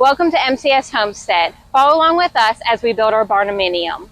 Welcome to MCS Homestead. Follow along with us as we build our barndominium.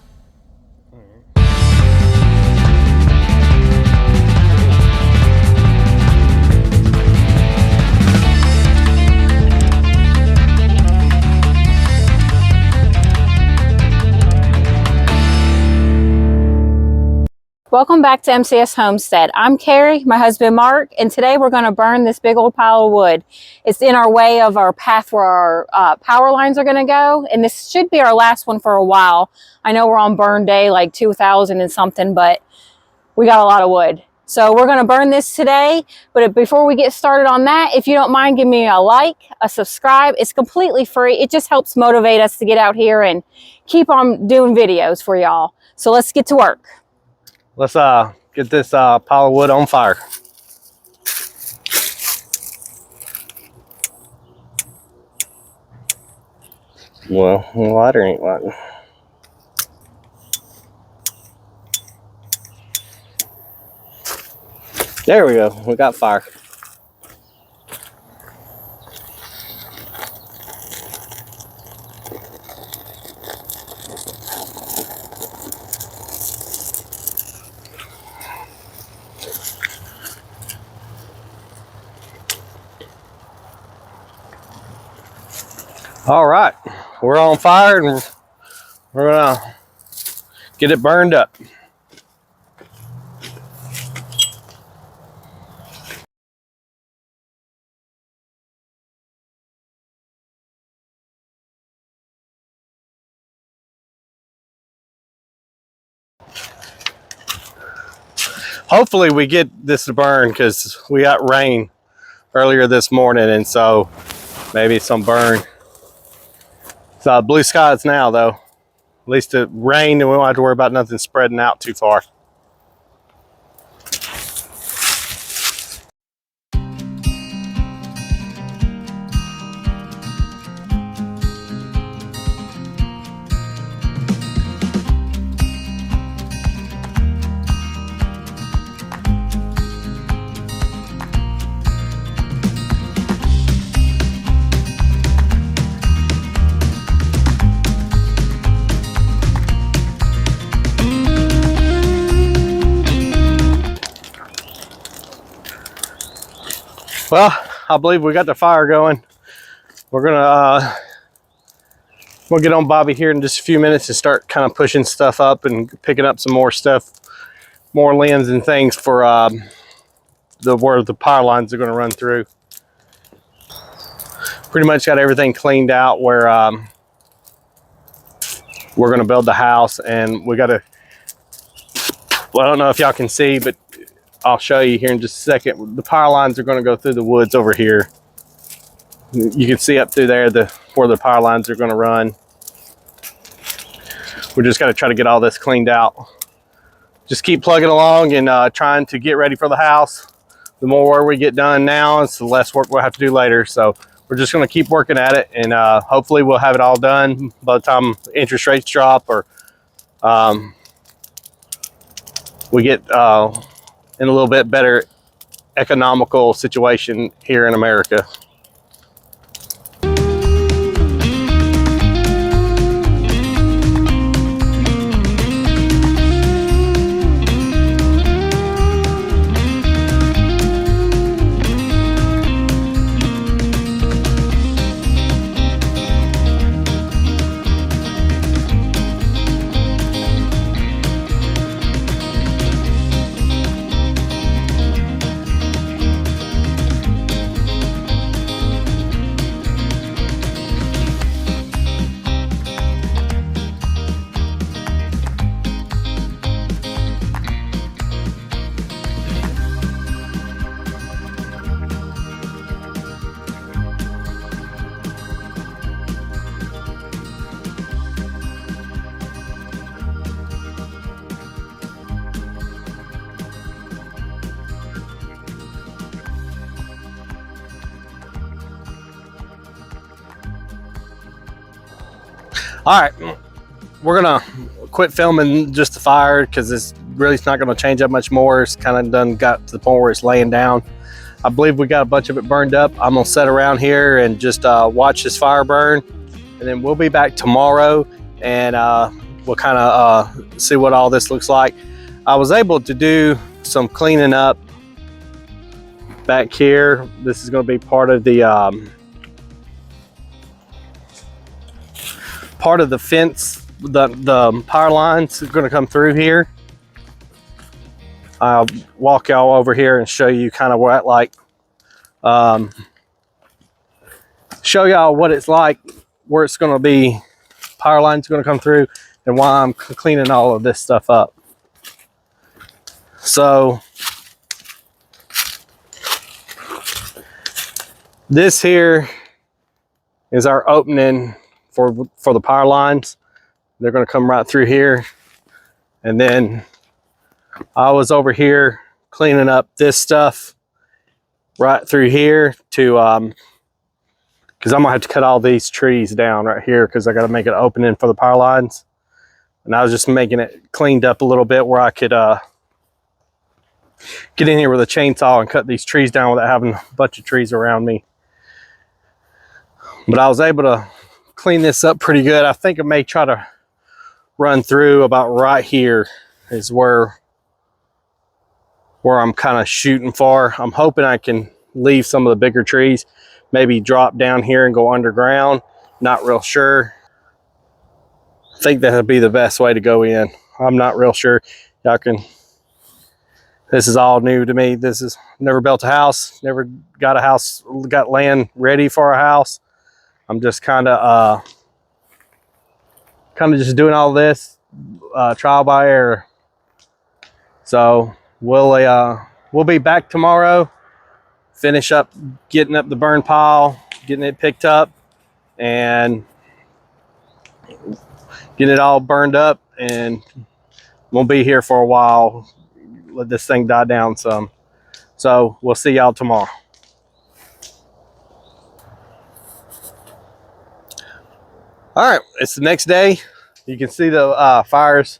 Welcome back to MCS Homestead. I'm Carrie, my husband Mark, and today we're going to burn this big old pile of wood. It's in our way of our path where our power lines are going to go, and this should be our last one for a while. I know we're on burn day like 2000 and something, but we got a lot of wood. So we're going to burn this today, but before we get started on that, if you don't mind, give me a like, a subscribe. It's completely free. It just helps motivate us to get out here and keep on doing videos for y'all. So let's get to work. Let's get this pile of wood on fire. Well, the lighter ain't lighting. There we go. We got fire. All right, we're on fire and we're gonna get it burned up. Hopefully we get this to burn because we got rain earlier this morning, and so maybe some burn. It's blue skies now, though. At least it rained and we won't have to worry about nothing spreading out too far. Well, I believe we got the fire going. We're gonna we'll get on Bobby here in just a few minutes and start kind of pushing stuff up and picking up some more stuff, more limbs and things for where the power lines are going to run through. Pretty much got everything cleaned out where we're going to build the house, and we got to. Well, I don't know if y'all can see, but I'll show you here in just a second. The power lines are going to go through the woods over here. You can see up through there where the power lines are going to run. We just got to try to get all this cleaned out. Just keep plugging along and trying to get ready for the house. The more work we get done now, it's the less work we'll have to do later. So we're just going to keep working at it, and hopefully we'll have it all done by the time interest rates drop, or we get in a little bit better economical situation here in America. All right, we're gonna quit filming just the fire because it's really not gonna change up much more. It's kind of done got to the point where it's laying down. I believe we got a bunch of it burned up. I'm gonna sit around here and just watch this fire burn, and then we'll be back tomorrow, and we'll kind of see what all this looks like. I was able to do some cleaning up back here. This is going to be part of the fence. The power lines are going to come through here. I'll walk y'all over here and show you kind of what show y'all what it's like, where it's going to be, power lines are going to come through, and why I'm cleaning all of this stuff up. So this here is our opening for the power lines. They're going to come right through here, and then I was over here cleaning up this stuff right through here to because I'm gonna have to cut all these trees down right here because I got to make an opening for the power lines, and I was just making it cleaned up a little bit where I could get in here with a chainsaw and cut these trees down without having a bunch of trees around me. But I was able to clean this up pretty good. I think I may try to run through about right here is where I'm kind of shooting for. I'm hoping I can leave some of the bigger trees, maybe drop down here and go underground. Not real sure. I think that would be the best way to go in. I'm not real sure. Y'all can, this is all new to me. This is, never built a house, never got a house, got land ready for a house. I'm just kind of just doing all this trial by error. So we'll be back tomorrow, finish up getting up the burn pile, getting it picked up, and getting it all burned up, and we'll be here for a while, let this thing die down some. So we'll see y'all tomorrow. All right, it's the next day. You can see the fires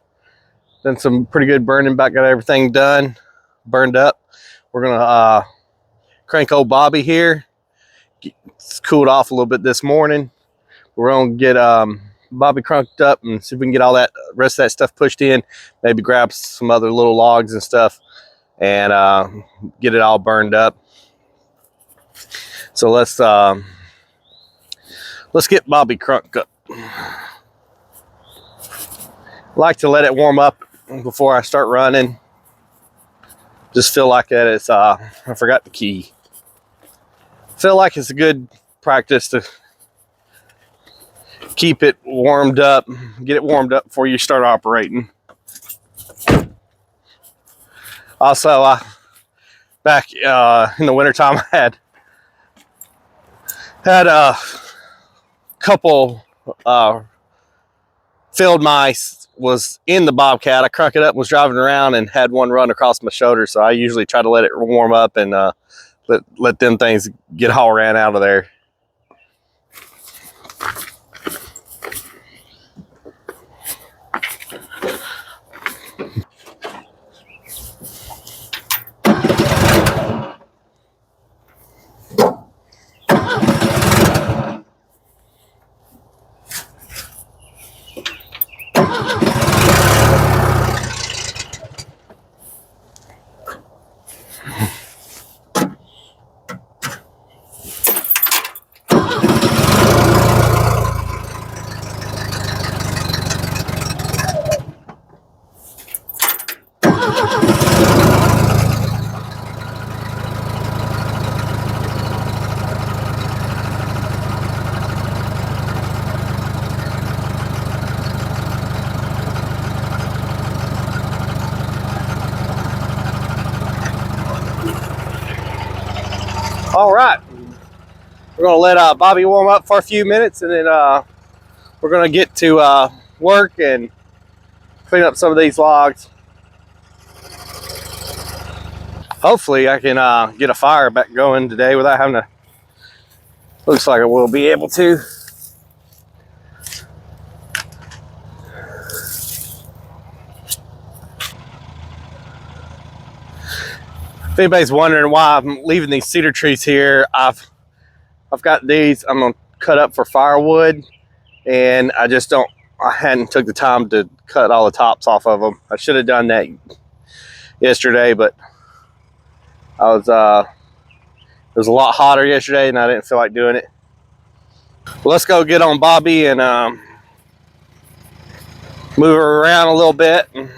done some pretty good burning back, got everything done, burned up. We're gonna crank old Bobby here. It's cooled off a little bit this morning. We're gonna get Bobby cranked up and see if we can get all that rest of that stuff pushed in, maybe grab some other little logs and stuff, and get it all burned up. So let's get Bobby cranked up. I like to let it warm up before I start running. Just feel like that it's I forgot the key. Feel like it's a good practice to keep it warmed up, get it warmed up before you start operating. Also, back in the wintertime, I had a couple field mice was in the Bobcat. I cranked it up, was driving around, and had one run across my shoulder. So I usually try to let it warm up and let them things get all ran out of there. All right, we're gonna let Bobby warm up for a few minutes, and then we're gonna get to work and clean up some of these logs. Hopefully I can get a fire back going today without having to, looks like I will be able to. If anybody's wondering why I'm leaving these cedar trees here, I've got these I'm gonna cut up for firewood, and I hadn't took the time to cut all the tops off of them. I should have done that yesterday, but it was a lot hotter yesterday and I didn't feel like doing it. Well, let's go get on Bobby and move her around a little bit, and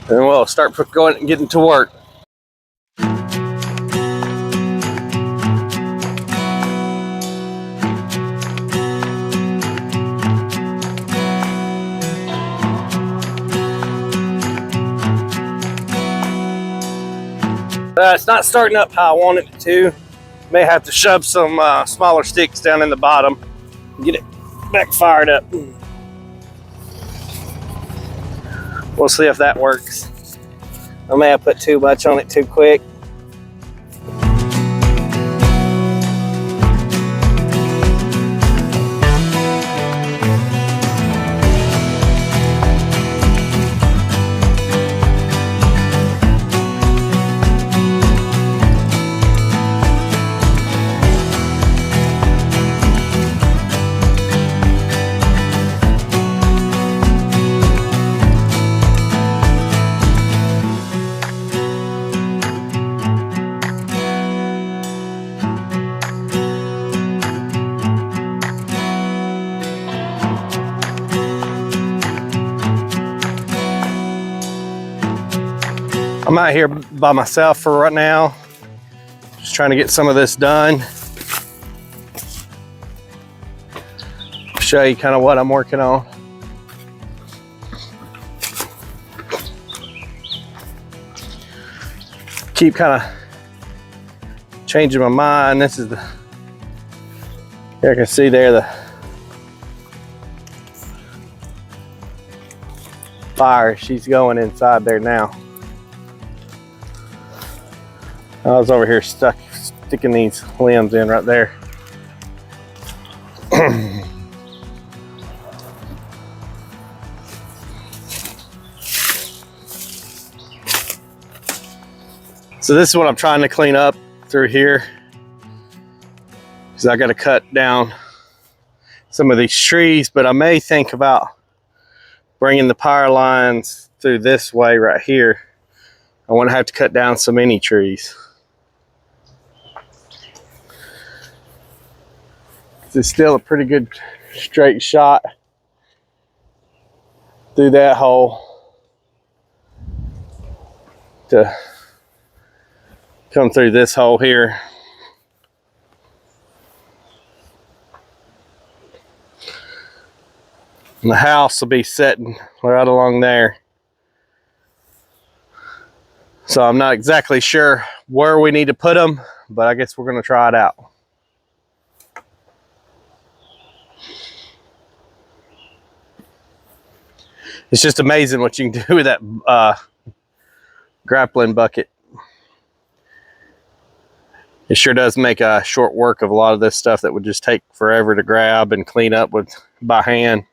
we'll start going and getting to work. It's not starting up how I want it to. May have to shove some smaller sticks down in the bottom and get it back fired up. We'll see if that works. I may have put too much on it too quick. I'm out here by myself for right now, just trying to get some of this done. Show you kind of what I'm working on. Keep kind of changing my mind. This is the, here I can see there the fire. She's going inside there now. I was over here sticking these limbs in right there. So this is what I'm trying to clean up through here, because I got to cut down some of these trees, but I may think about bringing the power lines through this way right here. I want to have to cut down so many trees. It's still a pretty good straight shot through that hole to come through this hole here. And the house will be sitting right along there. So I'm not exactly sure where we need to put them, but I guess we're going to try it out. It's just amazing what you can do with that grappling bucket. It sure does make a short work of a lot of this stuff that would just take forever to grab and clean up with by hand.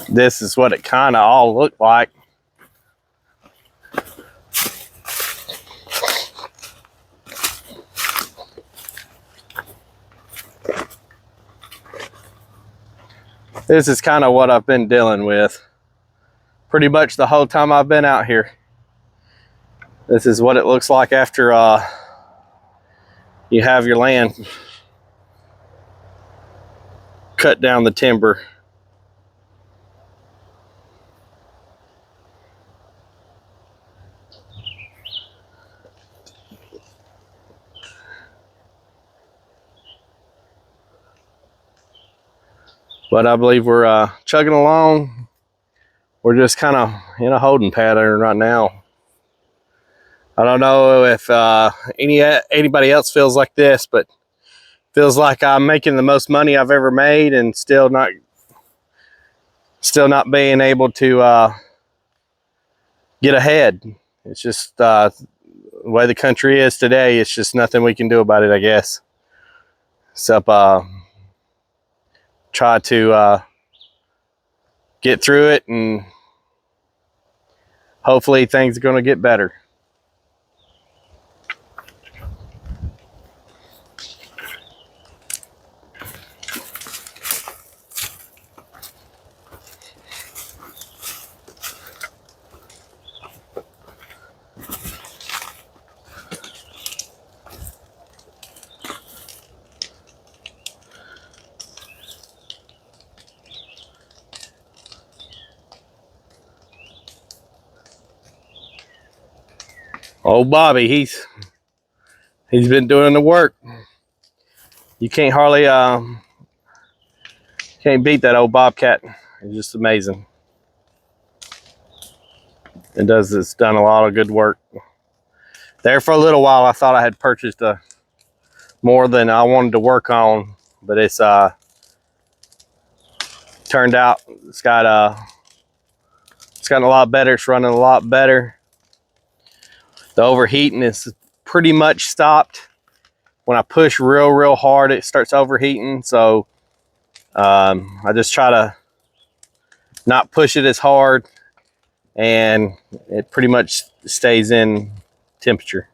This is what it kind of all looked like. This is kind of what I've been dealing with pretty much the whole time I've been out here. This is what it looks like after you have your land cut down the timber. But I believe we're chugging along. We're just kind of in a holding pattern right now. I don't know if anybody else feels like this, but feels like I'm making the most money I've ever made and still not being able to get ahead. It's just the way the country is today, it's just nothing we can do about it, I guess. Except try to get through it, and hopefully things are going to get better. Old Bobby, he's been doing the work. You can't hardly can't beat that old Bobcat. It's just amazing. It's done a lot of good work. There for a little while, I thought I had purchased more than I wanted to work on, but it's turned out it's gotten a lot better. It's running a lot better. The overheating is pretty much stopped. When I push real hard, it starts overheating. So I just try to not push it as hard, and it pretty much stays in temperature.